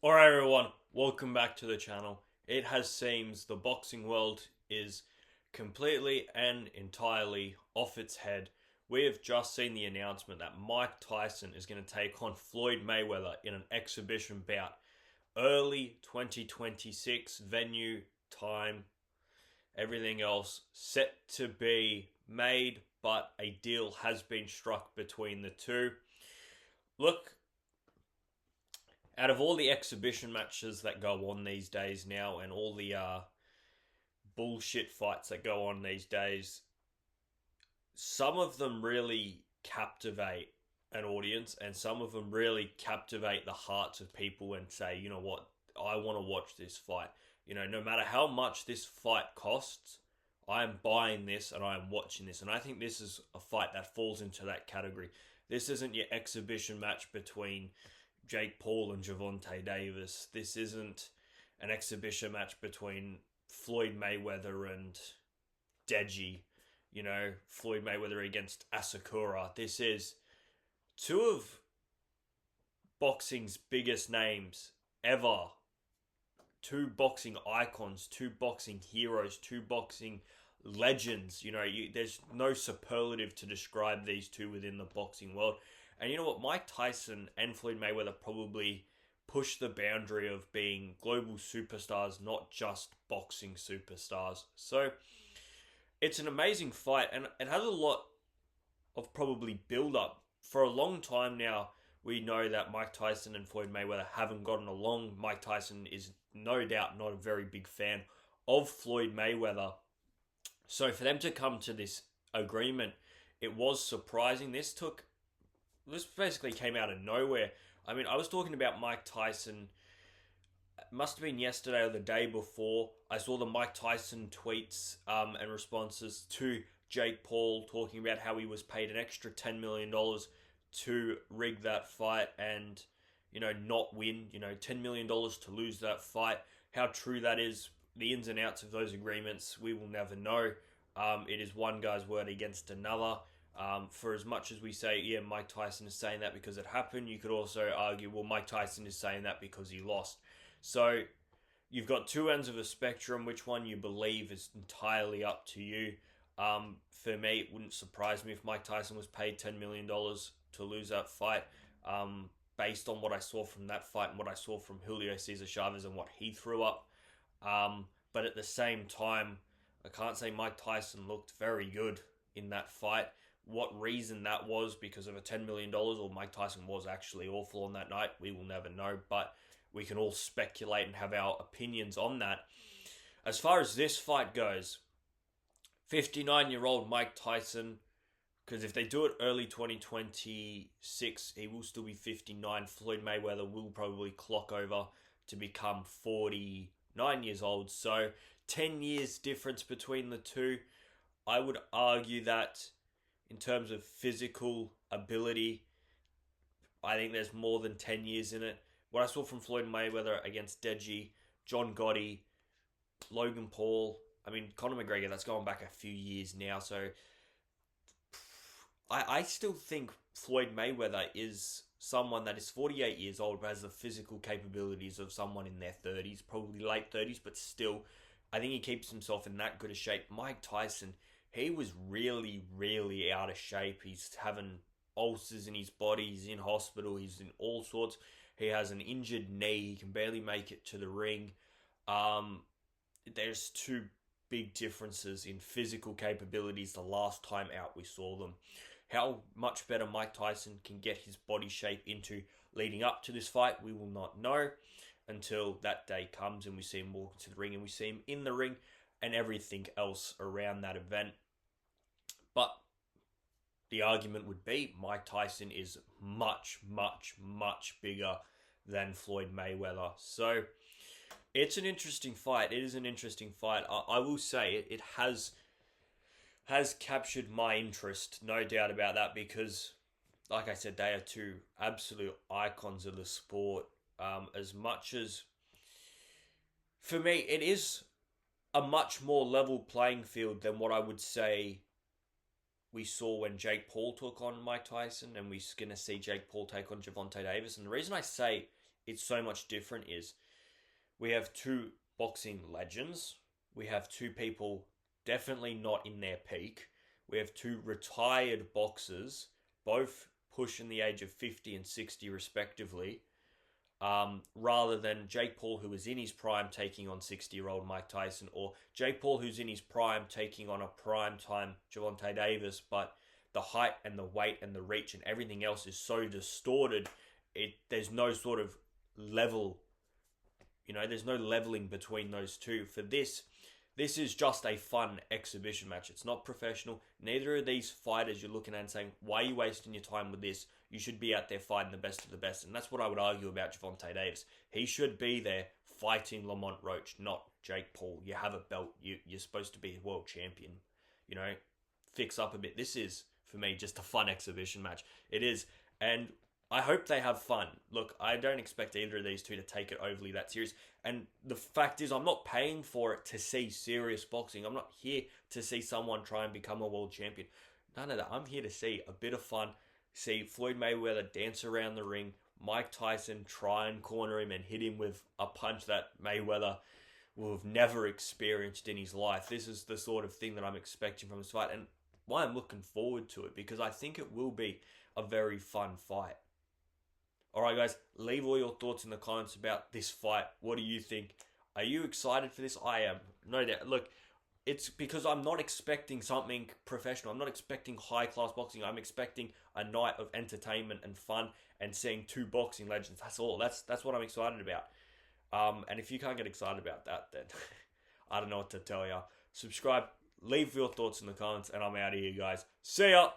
Alright everyone, welcome back to the channel. It has seems the boxing world is completely and entirely off its head. We have just seen the announcement that Mike Tyson is going to take on Floyd Mayweather in an exhibition bout. Early 2026, venue, time, everything else set to be made, but a deal has been struck between the two. Look, out of all the exhibition matches that go on these days now and all the bullshit fights that go on these days, some of them really captivate an audience and some of them really captivate the hearts of people and say, you know what, I want to watch this fight. No matter how much this fight costs, I am buying this and I am watching this. And I think this is a fight that falls into that category. This isn't your exhibition match between Jake Paul and Gervonta Davis. This isn't an exhibition match between Floyd Mayweather and Deji. Floyd Mayweather against Asakura. This is two of boxing's biggest names ever. Two boxing icons, two boxing heroes, two boxing legends. There's no superlative to describe these two within the boxing world. And you know what? Mike Tyson and Floyd Mayweather probably push the boundary of being global superstars, not just boxing superstars. So it's an amazing fight, and it has a lot of probably build up. For a long time now, we know that Mike Tyson and Floyd Mayweather haven't gotten along. Mike Tyson is no doubt not a very big fan of Floyd Mayweather. So for them to come to this agreement, it was surprising. This basically came out of nowhere. I mean, I was talking about Mike Tyson. It must have been yesterday or the day before. I saw the Mike Tyson tweets and responses to Jake Paul talking about how he was paid an extra $10 million to rig that fight and not win. $10 million to lose that fight. How true that is, the ins and outs of those agreements, we will never know. It is one guy's word against another. For as much as we say, yeah, Mike Tyson is saying that because it happened, you could also argue, well, Mike Tyson is saying that because he lost. So you've got two ends of a spectrum. Which one you believe is entirely up to you. For me, it wouldn't surprise me if Mike Tyson was paid $10 million to lose that fight. Based on what I saw from that fight and what I saw from Julio Cesar Chavez and what he threw up. But at the same time, I can't say Mike Tyson looked very good in that fight. What reason that was, because of a $10 million, or Mike Tyson was actually awful on that night, we will never know, but we can all speculate and have our opinions on that. As far as this fight goes, 59-year-old Mike Tyson, because if they do it early 2026, he will still be 59. Floyd Mayweather will probably clock over to become 49 years old, so 10 years difference between the two. I would argue that in terms of physical ability, I think there's more than 10 years in it. What I saw from Floyd Mayweather against Deji, John Gotti, Logan Paul, I mean, Conor McGregor, that's going back a few years now. So I still think Floyd Mayweather is someone that is 48 years old but has the physical capabilities of someone in their 30s, probably late 30s, but still, I think he keeps himself in that good a shape. Mike Tyson, he was really, really out of shape. He's having ulcers in his body. He's in hospital. He's in all sorts. He has an injured knee. He can barely make it to the ring. There's two big differences in physical capabilities the last time out we saw them. How much better Mike Tyson can get his body shape into leading up to this fight, we will not know until that day comes and we see him walk into the ring and we see him in the ring and everything else around that event. But the argument would be Mike Tyson is much, much, much bigger than Floyd Mayweather. So it's an interesting fight. It is an interesting fight. I will say it has captured my interest, no doubt about that, because, like I said, they are two absolute icons of the sport. As much as, for me, it is a much more level playing field than what I would say we saw when Jake Paul took on Mike Tyson, and we're going to see Jake Paul take on Gervonta Davis. And the reason I say it's so much different is we have two boxing legends. We have two people definitely not in their peak. We have two retired boxers, both pushing the age of 50 and 60 respectively, rather than Jake Paul, who was in his prime, taking on 60-year-old Mike Tyson, or Jake Paul, who's in his prime, taking on a prime-time Gervonta Davis, but the height and the weight and the reach and everything else is so distorted, there's no sort of level, there's no leveling between those two. For this is just a fun exhibition match. It's not professional. Neither of these fighters you're looking at and saying, why are you wasting your time with this? You should be out there fighting the best of the best. And that's what I would argue about Gervonta Davis. He should be there fighting Lamont Roach, not Jake Paul. You have a belt. You're supposed to be a world champion. Fix up a bit. This is, for me, just a fun exhibition match. It is. And I hope they have fun. Look, I don't expect either of these two to take it overly that serious. And the fact is, I'm not paying for it to see serious boxing. I'm not here to see someone try and become a world champion. None of that. I'm here to see a bit of fun. See Floyd Mayweather dance around the ring. Mike Tyson try and corner him and hit him with a punch that Mayweather will have never experienced in his life. This is the sort of thing that I'm expecting from this fight. And why I'm looking forward to it, because I think it will be a very fun fight. Alright guys, leave all your thoughts in the comments about this fight. What do you think? Are you excited for this? I am. No doubt. Look, it's because I'm not expecting something professional. I'm not expecting high-class boxing. I'm expecting a night of entertainment and fun and seeing two boxing legends. That's all. That's what I'm excited about. And if you can't get excited about that, then I don't know what to tell you. Subscribe, leave your thoughts in the comments, and I'm out of here, guys. See ya!